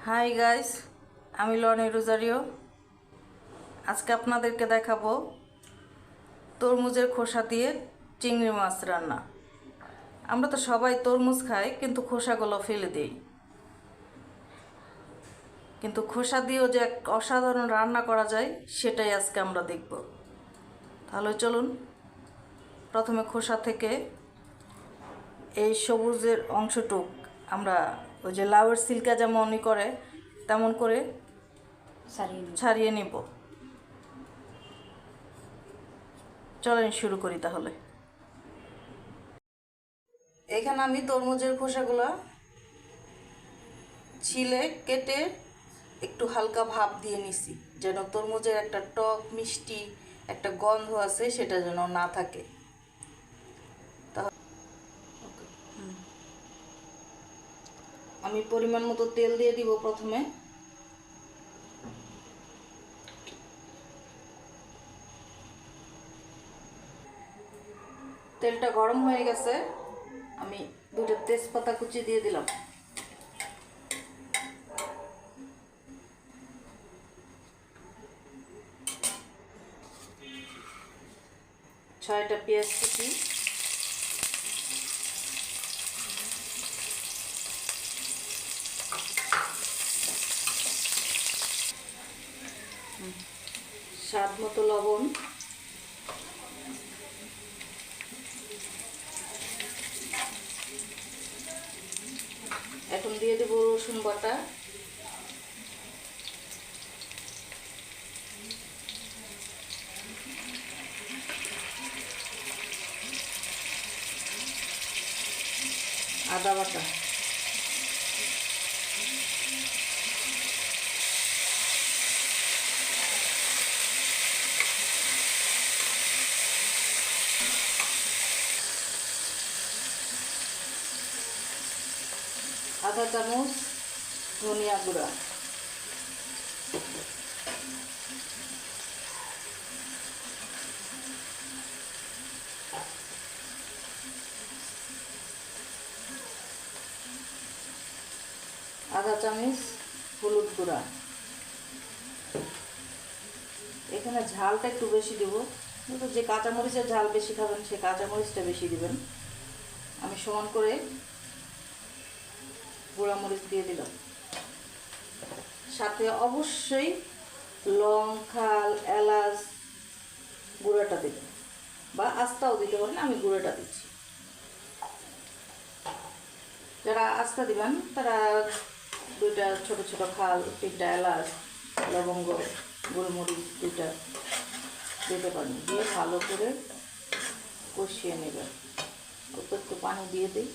Hi guys, আমি lonely Rosario. আজকে আপনাদেরকে দেখাবো তরমুজের খোসা দিয়ে চিংড়ি মাছ রান্না। আমরা তো সবাই তরমুজ খাই, কিন্তু খোসাগুলো ফেলে দিই। কিন্তু খোসা দিয়েও যে এক অসাধারণ রান্না করা যায়, সেটাই আজকে আমরা দেখব। তাহলে চলুন, প্রথমে খোসা থেকে এই সবুজের অংশটুক আমরা ওই যে লাউয়ের সিল্কা যেমনই করে তেমন করে ছাড়িয়ে নিব। চলেন শুরু করি তাহলে। এখানে আমি তরমুজের খোসাগুলো ছিলে কেটে একটু হালকা ভাপ দিয়ে নিছি, যেন তরমুজের একটা টক মিষ্টি একটা গন্ধ আছে সেটা যেন না থাকে। আমি পরিমাণ মতো তেল দিয়ে দিব প্রথমে। তেলটা গরম হয়ে গেছে, আমি দুটো তেজপাতা কুচি দিয়ে দিলাম। ছয়টা পেঁয়াজ কুচি, স্বাদ মতো লবণ, এখন দিয়ে দেব রসুন বাটা, আদা বাটা, আধা চামচ ধনিয়া গুঁড়া, আধা চামচ হলুদ গুঁড়া। এখানে ঝালটা একটু বেশি দেব, যে কাঁচামরিচের ঝাল বেশি খাবেন সে কাঁচামরিচটা বেশি দিবেন। আমি সমান করে গুঁড়ামরিচ দিয়ে দিলাম। সাথে অবশ্যই লং, খাল, এলাচ গুঁড়াটা দেবেন, বা আস্তাও দিতে পারেন, আমি গুঁড়োটা দিচ্ছি। যারা আস্তা দিবেন তারা দুইটা ছোট ছোট খাল, তিনটা এলাচ, লবঙ্গ, গোলমরিচ দুইটা দিতে পারেন। দিয়ে ভালো করে কষিয়ে নেবেন। অল্প একটু পানি দিয়ে দিই।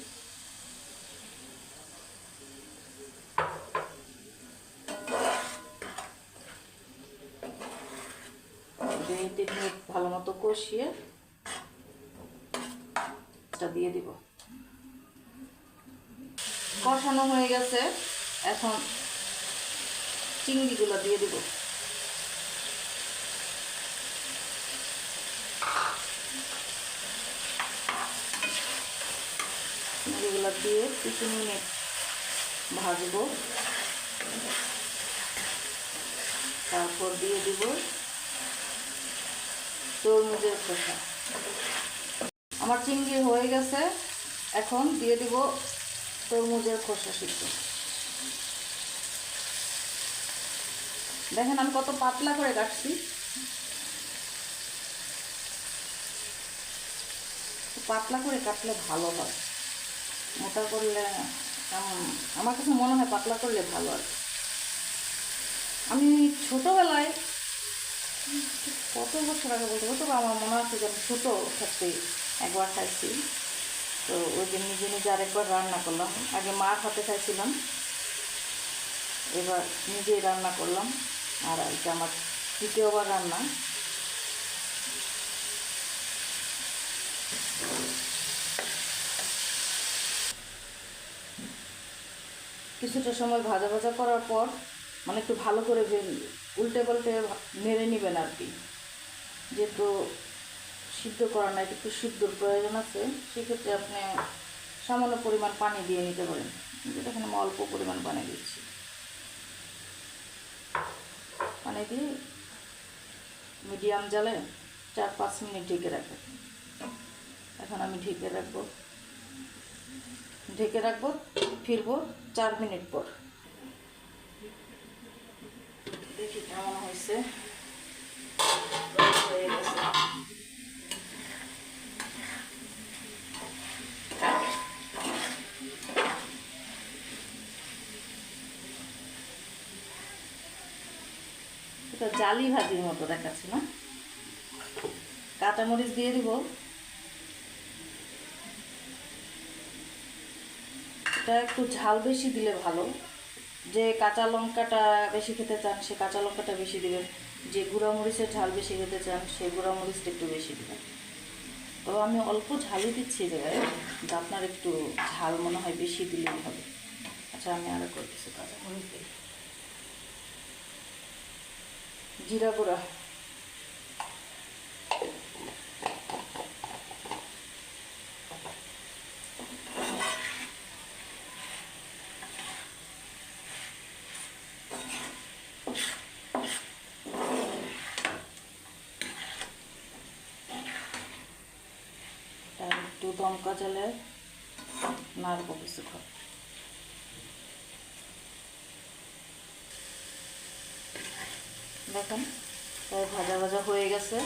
2-3 মিনিট ভালো মতো কষিয়ে দিয়ে দিব। কষানো হয়ে গেছে, এখন চিংড়িগুলো দিয়ে দিব। চিংড়িগুলো দিয়ে 2-3 মিনিট ভাজবো। তারপর দিয়ে দিব তরমুজের খোসা। আমার চিংড়ি হয়ে গেছে, এখন দিয়ে দিব তরমুজের খোসা সিদ্ধ। দেখেন আমি কত পাতলা করে কাটছি। পাতলা করে কাটলে ভালো হয়, মোটা করলে আমার কাছে মনে হয় পাতলা করলে ভালো আর। আমি ছোটোবেলায় কত বছর আগে বলতে হতো, আমার মনে আছে যে আমি ছোটো থাকতে একবার খাইছি। তো ওই যে নিজে নিজে আরেকবার রান্না করলাম। আগে মার হাতে খাইছিলাম, এবার নিজেই রান্না করলাম। আর এটা আমার তৃতীয়বার রান্না। কিছুটা সময় ভাজা ভাজা করার পর, মানে একটু ভালো করে উল্টে পাল্টে নেড়ে নেবেন আর কি। যেহেতু সিদ্ধ করা নাই, একটু সিদ্ধর প্রয়োজন আছে, সেক্ষেত্রে আপনি সামান্য পরিমাণ পানি দিয়ে নিতে পারেন। যেটা এখানে আমি অল্প পরিমাণ পানি দিচ্ছি। পানি দিয়ে মিডিয়াম জালে 4-5 মিনিট ঢেকে রাখবো। এখন আমি ঢেকে রাখবো, ফিরবো 4 মিনিট পর। দেখি কেমন হয়েছে। হয়ে গেছে। এটা জালি ভাজির মতো দেখাচ্ছে না? কাঁচামরিচ দিয়ে দিব। এটা একটু ঝাল বেশি দিলে ভালো। যে কাঁচা লঙ্কাটা বেশি খেতে চান সে কাঁচা লঙ্কাটা বেশি দিবেন, যে গুঁড়া মরিচের ঝাল বেশি খেতে চান সেই গুঁড়া মরিচটা একটু বেশি দিবেন। তবে আমি অল্প ঝালই দিচ্ছি জায়গায়, কিন্তু আপনার একটু ঝাল মনে হয় বেশি দিলেই হবে। আচ্ছা, আমি আরও করে কিছু কাঁচা মরিচ দিই। জিরা গুঁড়া, আর একটু দমকা জালে নাড়বো কিছুক্ষণ। দেখেন প্রায় ভাজা ভাজা হয়ে গেছে।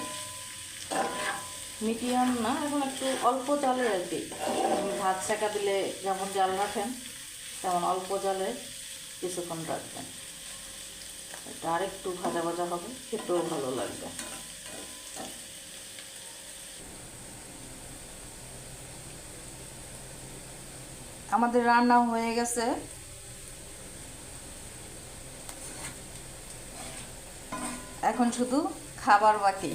মিডিয়াম না, এখন একটু অল্প জালে আর কি। ভাত সেকা দিলে যেমন জাল রাখেন তেমন অল্প জালে কিছুক্ষণ রাখবেন। এটা আর একটু ভাজা ভাজা হবে, খেতেও ভালো লাগবে। আমাদের রান্না হয়ে গেছে। এখন শুধু খাবার বাকি।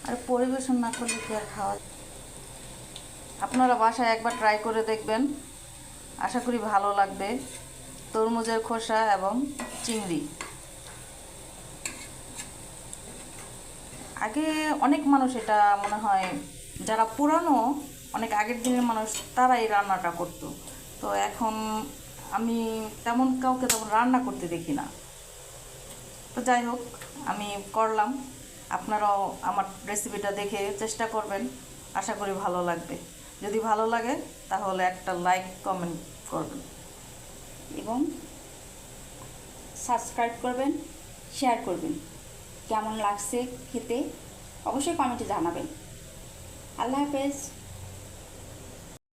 আর পরিবেশন না করলে কি আর খাওয়া। আপনারা বাসায় একবার ট্রাই করে দেখবেন, আশা করি ভালো লাগবে। তরমুজের খোসা এবং চিংড়ি। আগে অনেক মানুষ, এটা মনে হয় যারা পুরানো অনেক আগের দিনের মানুষ, তারা এই রান্নাটা করতো। তো এখন আমি তেমন কাউকে তেমন রান্না করতে দেখি না। তো যাই হোক, আমি করলাম। আপনারাও আমার রেসিপিটা দেখে চেষ্টা করবেন, আশা করি ভালো লাগবে। যদি ভালো লাগে তাহলে একটা লাইক কমেন্ট করবেন এবং সাবস্ক্রাইব করবেন, শেয়ার করবেন। কেমন লাগছে খেতে অবশ্যই কমেন্টে জানাবেন। আল্লাহ হাফেজ।